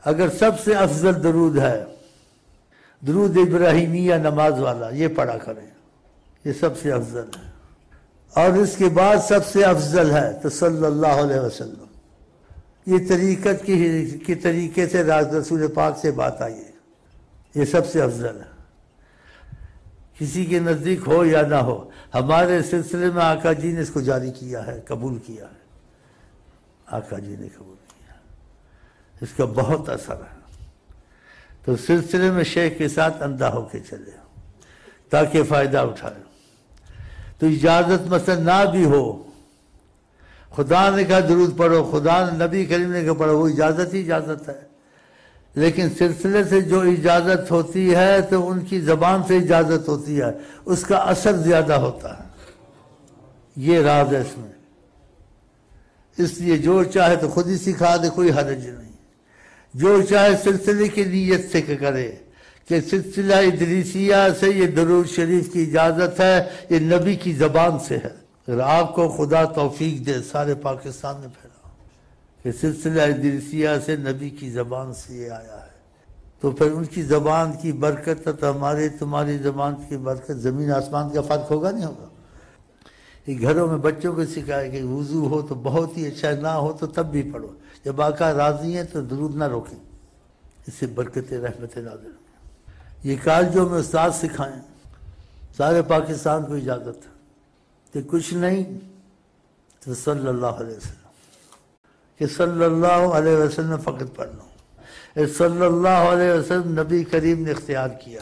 اگر سب سے افضل درود ہے درود ابراہیمیہ نماز والا، یہ پڑھا کریں، یہ سب سے افضل ہے۔ اور اس کے بعد سب سے افضل ہے تو صلی اللہ علیہ وسلم، یہ طریقت کی طریقے سے رسول پاک سے بات آئی ہے، یہ سب سے افضل ہے، کسی کے نزدیک ہو یا نہ ہو۔ ہمارے سلسلے میں آقا جی نے اس کو جاری کیا ہے، قبول کیا ہے، آقا جی نے قبول کیا، اس کا بہت اثر ہے۔ تو سلسلے میں شیخ کے ساتھ اندھا ہو کے چلے تاکہ فائدہ اٹھائے۔ تو اجازت مثلا نہ بھی ہو، خدا نے کہا درود پڑھو، خدا نے نبی کریم نے کہا پڑھو، وہ اجازت ہی اجازت ہے، لیکن سلسلے سے جو اجازت ہوتی ہے تو ان کی زبان سے اجازت ہوتی ہے، اس کا اثر زیادہ ہوتا ہے، یہ راز ہے اس میں۔ اس لیے جو چاہے تو خود ہی سکھا دے، کوئی حرج نہیں، جو چاہے سلسلے کی نیت سے کرے کہ سلسلہ ادریسیہ سے یہ درود شریف کی اجازت ہے، یہ نبی کی زبان سے ہے۔ اگر آپ کو خدا توفیق دے سارے پاکستان میں پھیلاؤ کہ سلسلہ ادریسیہ سے نبی کی زبان سے یہ آیا ہے، تو پھر ان کی زبان کی برکت تو ہماری تمہاری زبان کی برکت زمین آسمان کا فرق ہوگا نہیں ہوگا۔ یہ گھروں میں بچوں کو سکھائے کہ وضو ہو تو بہت ہی اچھا، نہ ہو تو تب بھی پڑھو، جب آقا راضی ہیں تو درود نہ روکیں، اس سے برکت رحمت نازل ہوں۔ یہ کالجوں میں استاد سکھائیں، سارے پاکستان کو اجازت ہے کہ کچھ نہیں تو صلی اللہ علیہ وسلم، کہ صلی اللہ علیہ وسلم فقط پڑھ لو۔ صلی اللہ علیہ وسلم نبی کریم نے اختیار کیا۔